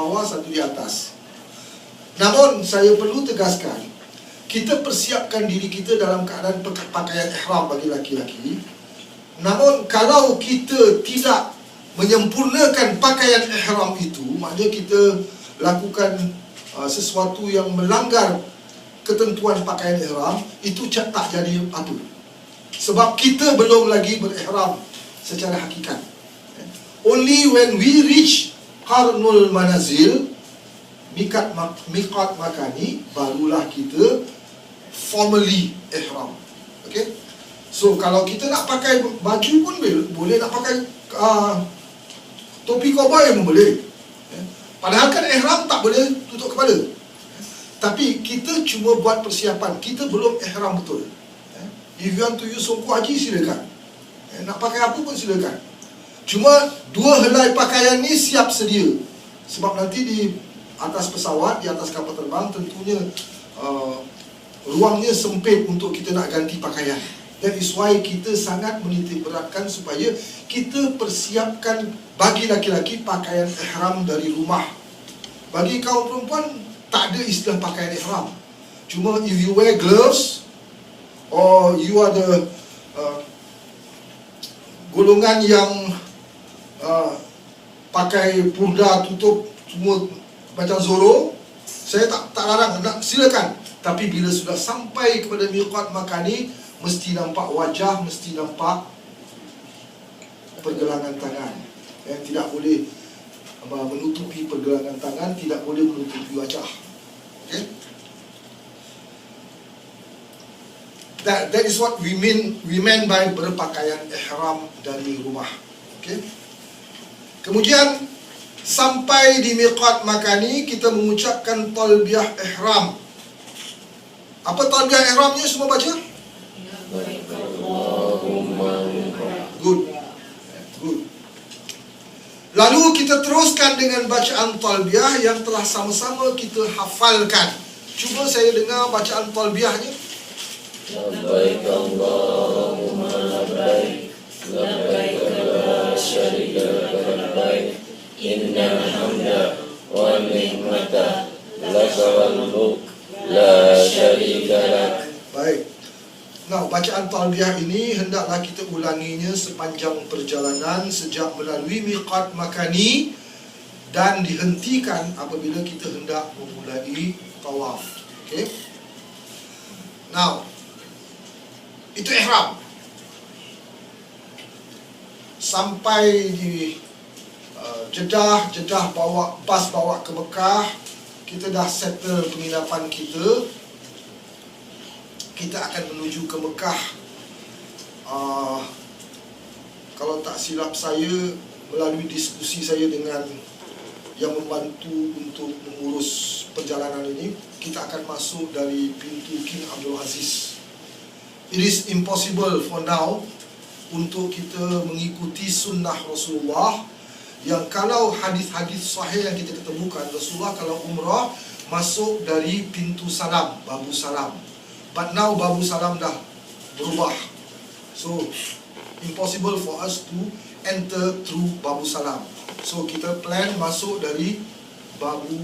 bawah, satu di atas. Namun saya perlu tegaskan, kita persiapkan diri kita dalam keadaan pakaian ihram bagi laki-laki. Namun kalau kita tidak menyempurnakan pakaian ihram itu, maknanya kita lakukan sesuatu yang melanggar ketentuan pakaian ihram, itu tak jadi apa. Sebab kita belum lagi berihram secara hakikat. Only when we reach Qarnul Manazil, miqat makani, barulah kita formally ihram. Okay? So kalau kita nak pakai baju pun boleh, nak pakai topi koboi pun boleh. Padahal kan ihram tak boleh tutup kepala. Tapi kita cuma buat persiapan, kita belum ihram betul. If you want to use songkok haji, silakan. Nak pakai apa pun silakan. Cuma dua helai pakaian ni siap sedia. Sebab nanti di atas pesawat, di atas kapal terbang, tentunya ruangnya sempit untuk kita nak ganti pakaian. That is why kita sangat menitik beratkan supaya kita persiapkan bagi laki-laki pakaian ihram dari rumah. Bagi kaum perempuan, tak ada istilah pakaian ihram. Cuma if you wear gloves, or you ada golongan yang pakai purda tutup semua macam Zoro, saya tak larang, silakan. Tapi bila sudah sampai kepada miqat makani, mesti nampak wajah, mesti nampak pergelangan tangan. Tidak boleh menutupi pergelangan tangan, tidak boleh menutupi wajah. Okay? That is what we mean by berpakaian ihram dari rumah. Okay? Kemudian sampai di miqat makani, kita mengucapkan talbiyah ihram. Apa talbiyah ihramnya, semua baca? Good. Lalu kita teruskan dengan bacaan talbiyah yang telah sama-sama kita hafalkan. Cuba saya dengar bacaan talbiyahnya. Labbaik Allahumma labbaik, labbaik la syarika laka labbaik, innal hamda wan ni'mata laka wal mulk la syarika lak. Baik. Nah, bacaan talbiyah ini hendaklah kita ulanginya sepanjang perjalanan sejak melalui miqat makani dan dihentikan apabila kita hendak memulai tawaf. Okay? Now, itu ihram. Sampai di Jeddah bawa ke Mekah, kita dah settle penginapan kita. Kita akan menuju ke Mekah. Kalau tak silap saya, melalui diskusi saya dengan yang membantu untuk mengurus perjalanan ini, kita akan masuk dari pintu King Abdul Aziz. It is impossible for now untuk kita mengikuti sunnah Rasulullah, yang kalau hadis-hadis sahih yang kita ketemukan, Rasulullah kalau umrah masuk dari pintu salam, babu salam. But now babu salam dah berubah, so impossible for us to enter through babu salam. So kita plan masuk dari babu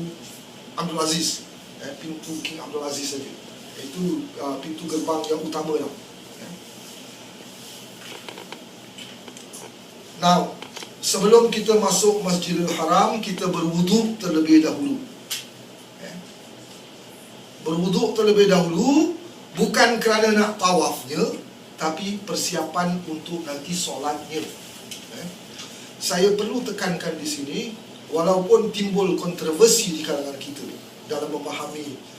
Abdul Aziz, pintu King Abdul Aziz saja. Itu pintu gerbang yang utama lah. Now, sebelum kita masuk Masjidil Haram, kita berwuduk terlebih dahulu. Berwuduk terlebih dahulu bukan kerana nak tawafnya, tapi persiapan untuk nanti solatnya. Saya perlu tekankan di sini, walaupun timbul kontroversi di kalangan kita dalam memahami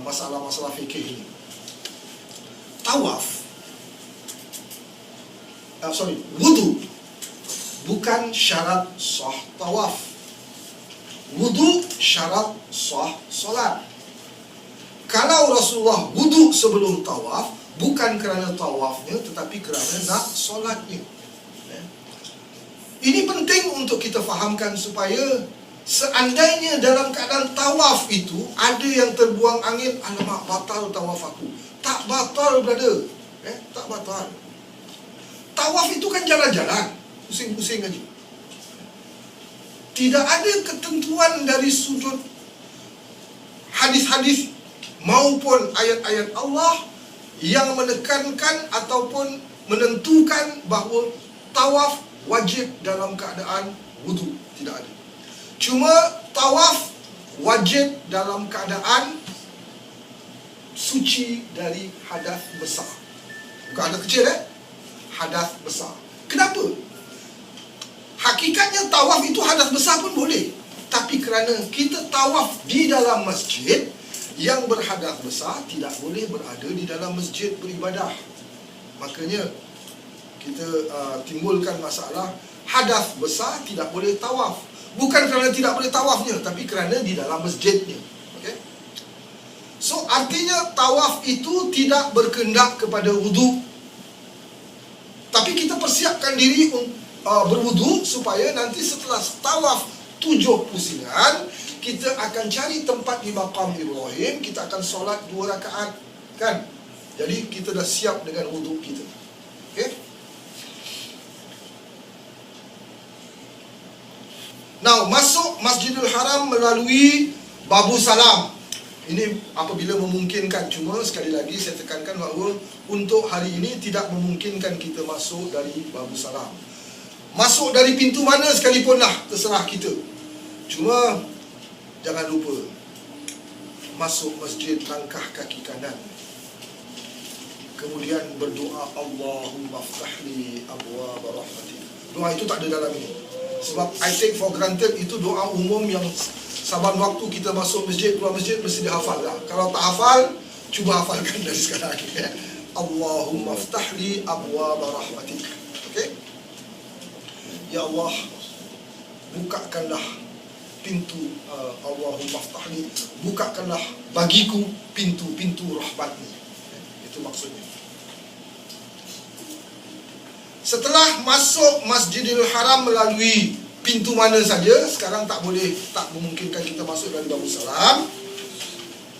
masalah-masalah fikih ini. Wudu bukan syarat sah tawaf. Wudu syarat sah solat. Kalau Rasulullah wudu sebelum tawaf, bukan kerana tawafnya, tetapi kerana nak solatnya. Ini penting untuk kita fahamkan, supaya seandainya dalam keadaan tawaf itu ada yang terbuang angin, alamak, batal tawaf aku. Tak batal, brother. Tak batal. Tawaf itu kan jalan-jalan, pusing-pusing aja. tidak ada ketentuan dari sudut hadis-hadis maupun ayat-ayat Allah yang menekankan ataupun menentukan bahawa tawaf wajib dalam keadaan wudu. Tidak ada. Cuma tawaf wajib dalam keadaan suci dari hadas besar. Bukan hadas kecil, hadas besar. Kenapa? Hakikatnya tawaf itu hadas besar pun boleh. Tapi kerana kita tawaf di dalam masjid, yang berhadas besar tidak boleh berada di dalam masjid beribadah. Makanya kita timbulkan masalah hadas besar tidak boleh tawaf. Bukan kerana tidak boleh tawafnya, tapi kerana di dalam masjidnya. Okay? So artinya tawaf itu tidak berkendak kepada wudu. Tapi kita persiapkan diri berwudu supaya nanti setelah tawaf 7 pusingan, kita akan cari tempat di maqam Ibrahim, kita akan solat 2 rakaat, kan? Jadi kita dah siap dengan wudu kita. Okey? Now, masuk Masjidil Haram melalui Babu Salam. Ini apabila memungkinkan. Cuma sekali lagi saya tekankan bahawa untuk hari ini tidak memungkinkan kita masuk dari Babu Salam. Masuk dari pintu mana sekalipun lah, terserah kita. Cuma jangan lupa masuk masjid langkah kaki kanan, kemudian berdoa Allahumma ftahli abwaab rahmatik. Doa itu tak ada dalam ini. Sebab I take for granted itu doa umum yang saban waktu kita masuk masjid, keluar masjid mesti dihafal lah. Kalau tak hafal, cuba hafalkan dari sekarang. Allahumma ftahli abwaab rahmatik. Okey? Ya Allah, bukakanlah pintu, Allahumma ftahli, bukakanlah bagiku pintu-pintu rahmat-Mu. Itu maksudnya. Setelah masuk Masjidil Haram melalui pintu mana saja, sekarang tak memungkinkan kita masuk dari Babu Salam.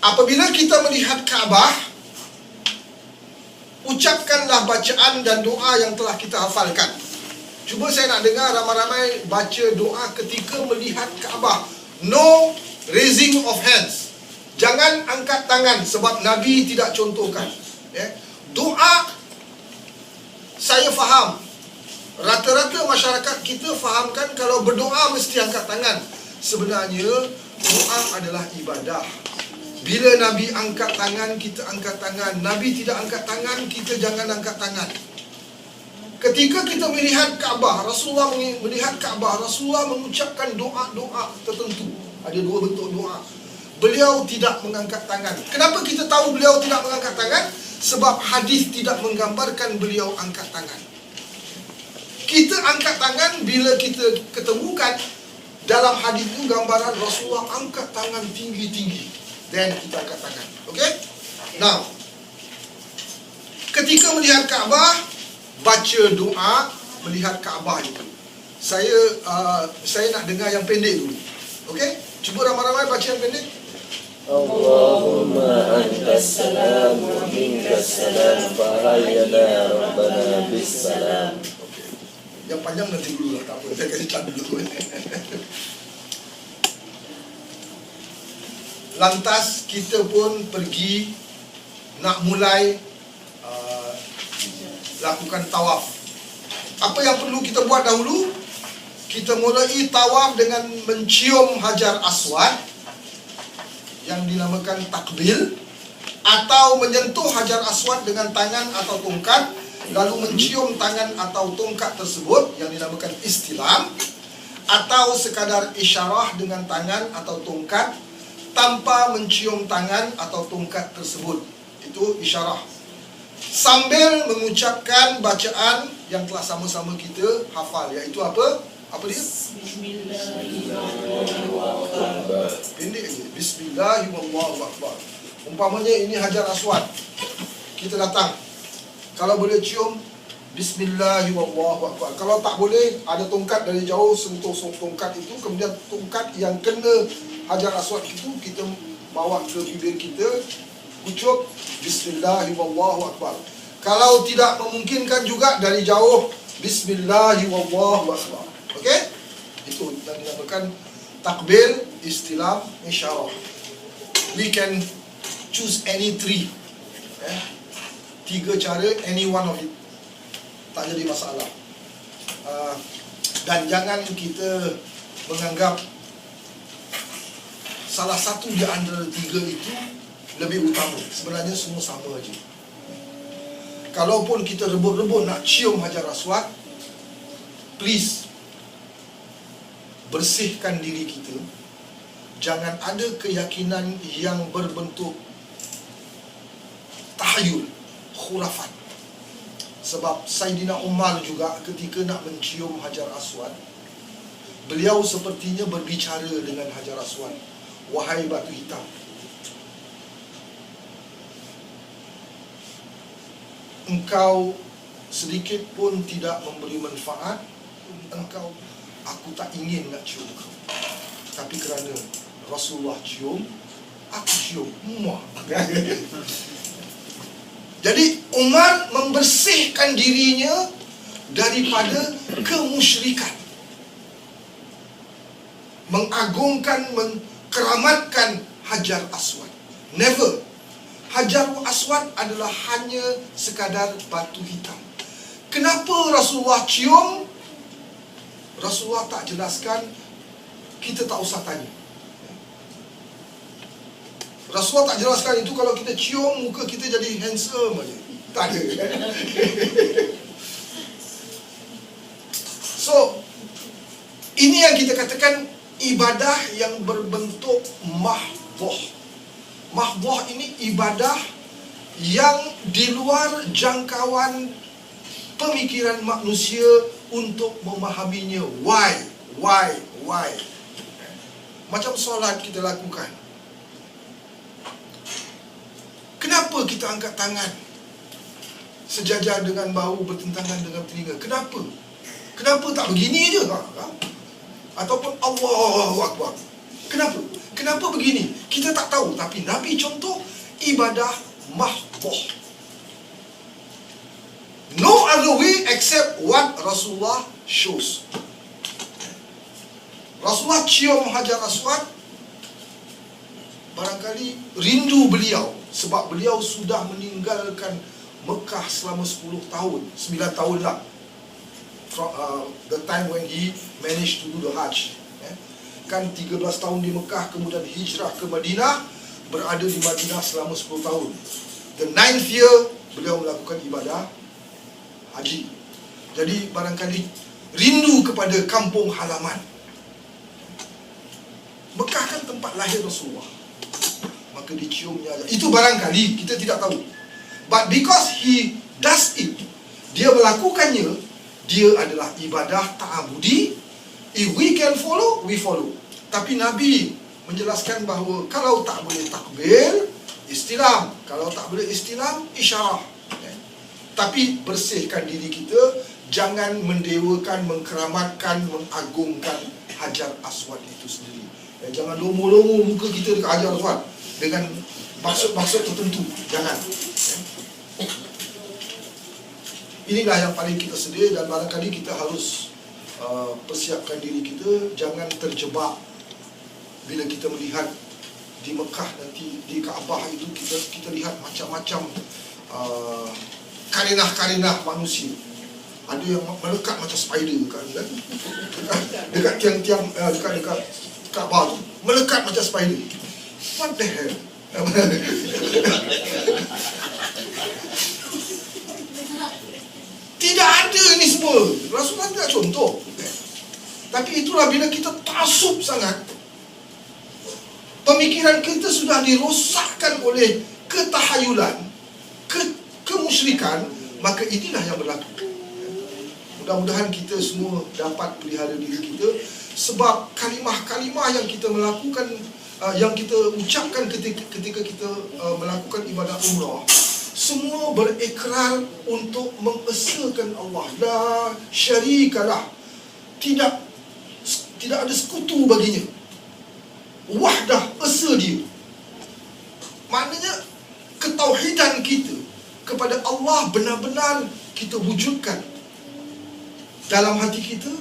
Apabila kita melihat Kaabah, ucapkanlah bacaan dan doa yang telah kita hafalkan. Cuba saya nak dengar ramai-ramai baca doa ketika melihat Kaabah. No raising of hands. Jangan angkat tangan sebab Nabi tidak contohkan. Doa, saya faham. Rata-rata masyarakat kita fahamkan kalau berdoa mesti angkat tangan. Sebenarnya doa adalah ibadah. Bila Nabi angkat tangan, kita angkat tangan. Nabi tidak angkat tangan, kita jangan angkat tangan. Ketika kita melihat Kaabah, Rasulullah melihat Kaabah, Rasulullah mengucapkan doa-doa tertentu. Ada 2 bentuk doa. Beliau tidak mengangkat tangan. Kenapa kita tahu beliau tidak mengangkat tangan? Sebab hadis tidak menggambarkan beliau angkat tangan. Kita angkat tangan bila kita ketemukan dalam hadis itu gambaran Rasulullah angkat tangan tinggi-tinggi. Dan kita angkat tangan. Okey? Now, ketika melihat Kaabah, baca doa melihat Kaabah itu. Saya nak dengar yang pendek dulu. Okey? Cuba ramai-ramai baca yang pendek. Allahumma antas salam wa minkas salam fahayyana rabbana bis salam. Okey. Yang panjang nanti dulu lah, tak apa. Saya kasih cat dulu. Lantas kita pun pergi nak mulai lakukan tawaf. Apa yang perlu kita buat dahulu? Kita mulai tawaf dengan mencium Hajar Aswad yang dinamakan takbil, atau menyentuh Hajar Aswad dengan tangan atau tongkat, lalu mencium tangan atau tongkat tersebut yang dinamakan istilam, atau sekadar isyarah dengan tangan atau tongkat tanpa mencium tangan atau tongkat tersebut. Itu isyarah. Sambil mengucapkan bacaan yang telah sama-sama kita hafal, iaitu apa? Apa dia? Pendek aja. Bismillahirrahmanirrahim. Umpamanya ini Hajar Aswad, kita datang, kalau boleh cium Bismillahirrahmanirrahim. Kalau tak boleh, ada tongkat dari jauh, sentuh tongkat itu, kemudian tongkat yang kena Hajar Aswad itu kita bawa ke bibir kita, ucup Bismillahirrahmanirrahim. Kalau tidak memungkinkan juga dari jauh Bismillahirrahmanirrahim. Okey? Itu yang dinamakan takbir, istilam, isyarah. We can choose any three. 3 cara, any one of it. Tak jadi masalah. Dan jangan kita menganggap salah satu di antara 3 itu lebih utama. Sebenarnya semua sama aja. Kalaupun kita rebut-rebut nak cium Hajar Aswad, please bersihkan diri kita. Jangan ada keyakinan yang berbentuk tahayul, khurafat. Sebab Saidina Umar juga ketika nak mencium Hajar Aswad, beliau sepertinya berbicara dengan Hajar Aswad, wahai batu hitam, engkau sedikit pun tidak memberi manfaat, aku tak ingin nak cium kau. Tapi kerana Rasulullah cium, aku cium. Muah. Jadi Umar membersihkan dirinya daripada kemusyrikan, mengagungkan, mengkeramatkan Hajar Aswad. Never. Hajar Aswad adalah hanya sekadar batu hitam. Kenapa Rasulullah cium? Rasulullah tak jelaskan, kita tak usah tanya. Rasulullah tak jelaskan itu. Kalau kita cium, muka kita jadi handsome aja. Tak ada. So, ini yang kita katakan ibadah yang berbentuk mahdhah. Mahdhah ini ibadah yang di luar jangkauan pemikiran manusia untuk memahaminya. Why? Macam solat kita lakukan. Kenapa kita angkat tangan sejajar dengan bahu, bertentangan dengan telinga? Kenapa? Kenapa tak begini je? Ataupun Allahu Akbar. Kenapa begini? Kita tak tahu. Tapi Nabi contoh ibadah mahdhah. No other way except what Rasulullah shows. Rasulullah cium Hajar Aswad, barangkali rindu beliau, sebab beliau sudah meninggalkan Mekah selama 10 tahun, 9 tahun lah, from the time when he managed to do the Hajj. Kan 13 tahun di Mekah, kemudian hijrah ke Madinah, berada di Madinah selama 10 tahun. The 9th year beliau melakukan ibadah haji. Jadi barangkali rindu kepada kampung halaman. Mekah kan tempat lahir Rasulullah, maka diciumnya. Itu barangkali, kita tidak tahu. But because he does it, dia melakukannya, dia adalah ibadah ta'abudi. If we can follow, we follow. Tapi Nabi menjelaskan bahawa kalau tak boleh takbir, istilam. Kalau tak boleh istilam, isyarah. Tapi bersihkan diri kita, jangan mendewakan, mengkeramatkan, mengagungkan Hajar Aswad itu sendiri. Jangan lomo-lomo muka kita dekat Hajar Aswad dengan maksud-maksud tertentu. Jangan. Inilah yang paling kita sedia, dan barangkali kita harus persiapkan diri kita. Jangan terjebak bila kita melihat di Mekah nanti, di Kaabah itu, kita lihat macam-macam karenah-karenah manusia. Ada yang melekat macam spider kan? Dekat tiang-tiang, dekat Kaabah tu, melekat macam spider. What the hell? Tidak ada ni semua. Rasulullah tidak contoh. Tapi itulah bila kita taksub sangat, pemikiran kita sudah dirosakkan oleh ketahayulan, kemusyrikan, maka inilah yang berlaku. Mudah-mudahan kita semua dapat pelihara diri kita, sebab kalimah-kalimah yang kita melakukan, yang kita ucapkan ketika kita melakukan ibadah umrah, semua berikrar untuk mengesakan Allah. La syarikalah. Tidak ada sekutu baginya. Wahdah, esa dia. Maknanya ketauhidan kita kepada Allah benar-benar kita wujudkan dalam hati kita,